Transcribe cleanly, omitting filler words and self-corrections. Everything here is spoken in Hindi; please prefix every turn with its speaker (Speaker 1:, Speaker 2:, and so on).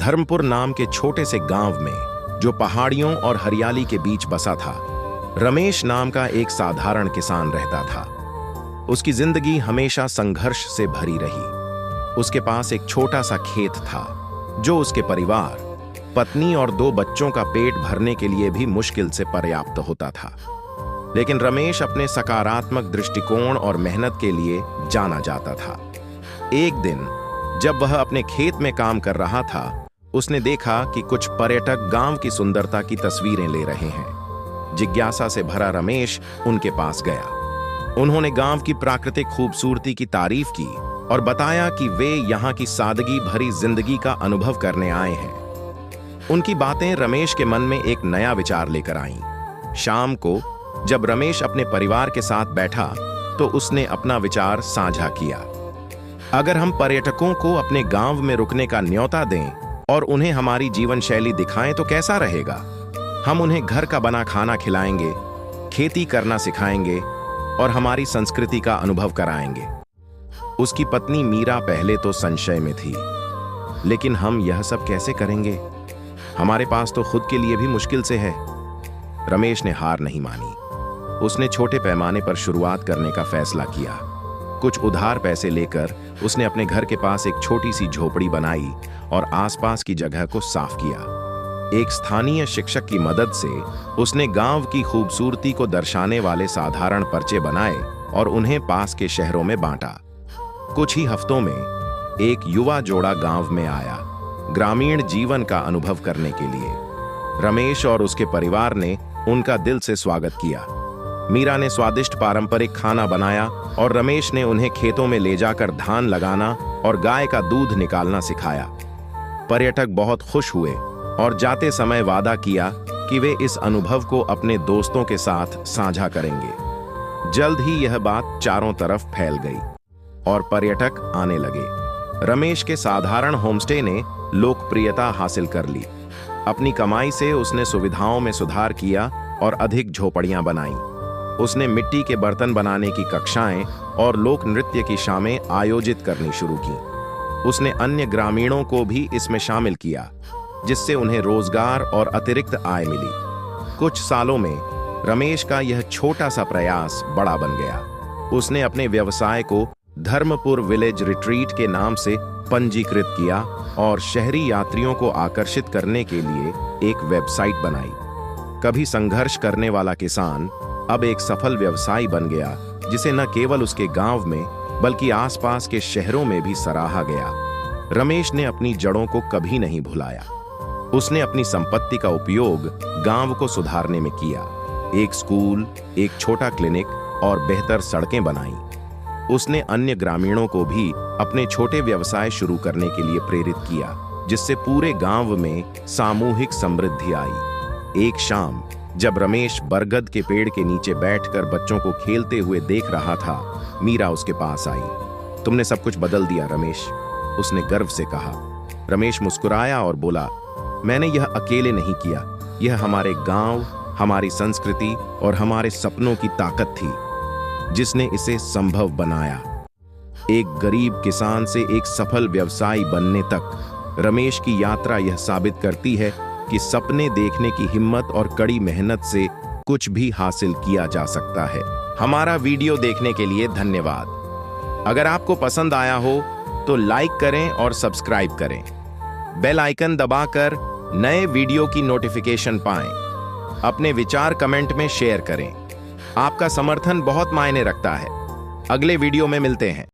Speaker 1: धर्मपुर नाम के छोटे से गांव में, जो पहाड़ियों और हरियाली के बीच बसा था, रमेश नाम का एक साधारण किसान रहता था। उसकी जिंदगी हमेशा संघर्ष से भरी रही। उसके पास एक छोटा सा खेत था, जो उसके परिवार, पत्नी और 2 बच्चों का पेट भरने के लिए भी मुश्किल से पर्याप्त होता था। लेकिन रमेश अपने सकारात्मक दृष्टिकोण और मेहनत के लिए जाना जाता था। एक दिन जब वह अपने खेत में काम कर रहा था, उसने देखा कि कुछ पर्यटक गांव की सुंदरता की तस्वीरें ले रहे हैं। जिज्ञासा से भरा रमेश उनके पास गया। उन्होंने गांव की प्राकृतिक खूबसूरती की तारीफ की और बताया कि वे यहाँ की सादगी भरी जिंदगी का अनुभव करने आए हैं। उनकी बातें रमेश के मन में एक नया विचार लेकर आईं। शाम को जब रमेश अपने परिवार के साथ बैठा, तो उसने अपना विचार साझा किया। अगर हम पर्यटकों को अपने गांव में रुकने का न्योता दें और उन्हें हमारी जीवन शैली दिखाएं तो कैसा रहेगा? हम उन्हें घर का बना खाना खिलाएंगे, खेती करना सिखाएंगे और हमारी संस्कृति का अनुभव कराएंगे। उसकी पत्नी मीरा पहले तो संशय में थी, लेकिन हम यह सब कैसे करेंगे? हमारे पास तो खुद के लिए भी मुश्किल से है। रमेश ने हार नहीं मानी। उसने छोटे पैमाने पर शुरुआत करने का फैसला किया। कुछ उधार पैसे लेकर उसने अपने घर के पास एक छोटी सी झोपड़ी बनाई और आसपास की जगह को साफ किया। एक स्थानीय शिक्षक की मदद से उसने गांव की खूबसूरती को दर्शाने वाले साधारण पर्चे बनाए और उन्हें पास के शहरों में बांटा। कुछ ही हफ्तों में एक युवा जोड़ा गांव में आया, ग्रामीण जीवन का अनुभव करने के लिए। रमेश और उसके परिवार ने उनका दिल से स्वागत किया। मीरा ने स्वादिष्ट पारंपरिक खाना बनाया और रमेश ने उन्हें खेतों में ले जाकर धान लगाना और गाय का दूध निकालना सिखाया। पर्यटक बहुत खुश हुए और जाते समय वादा किया कि वे इस अनुभव को अपने दोस्तों के साथ साझा करेंगे। जल्द ही यह बात चारों तरफ फैल गई और पर्यटक आने लगे। रमेश के साधारण होमस्टे ने लोकप्रियता हासिल कर ली। अपनी कमाई से उसने सुविधाओं में सुधार किया और अधिक झोपड़ियां बनाईं। उसने मिट्टी के बर्तन बनाने की कक्षाएं और लोक नृत्य की शामें आयोजित करनी शुरू की। उसने अन्य ग्रामीणों को भी इसमें शामिल किया, जिससे उन्हें रोजगार और अतिरिक्त आय मिली। कुछ सालों में रमेश का यह छोटा सा प्रयास बड़ा बन गया। उसने अपने व्यवसाय को धर्मपुर विलेज रिट्रीट के नाम से पंजीकृत किया और शहरी यात्रियों को आकर्षित करने के लिए एक वेबसाइट बनाई। कभी संघर्ष करने वाला किसान अब एक सफल व्यवसायी बन गया, जिसे न केवल उसके गांव में बल्कि आसपास के शहरों में भी सराहा गया। रमेश ने अपनी जड़ों को कभी नहीं भुलाया। उसने अपनी संपत्ति का उपयोग गांव को सुधारने में किया। एक स्कूल, एक छोटा क्लिनिक और बेहतर सड़कें बनाई। उसने अन्य ग्रामीणों को भी अपने छोटे व्यवसाय शुरू करने के लिए प्रेरित किया, जिससे पूरे गांव में सामूहिक समृद्धि आई। एक शाम जब रमेश बरगद के पेड़ के नीचे बैठकर बच्चों को खेलते हुए देख रहा था, मीरा उसके पास आई। तुमने सब कुछ बदल दिया रमेश, उसने गर्व से कहा। रमेश मुस्कुराया और बोला, मैंने यह अकेले नहीं किया। यह हमारे गांव, हमारी संस्कृति और हमारे सपनों की ताकत थी जिसने इसे संभव बनाया। एक गरीब किसान से एक सफल व्यवसायी बनने तक रमेश की यात्रा यह साबित करती है कि सपने देखने की हिम्मत और कड़ी मेहनत से कुछ भी हासिल किया जा सकता है। हमारा वीडियो देखने के लिए धन्यवाद। अगर आपको पसंद आया हो तो लाइक करें और सब्सक्राइब करें। बेल आइकन दबाकर नए वीडियो की नोटिफिकेशन पाएं। अपने विचार कमेंट में शेयर करें। आपका समर्थन बहुत मायने रखता है। अगले वीडियो में मिलते हैं।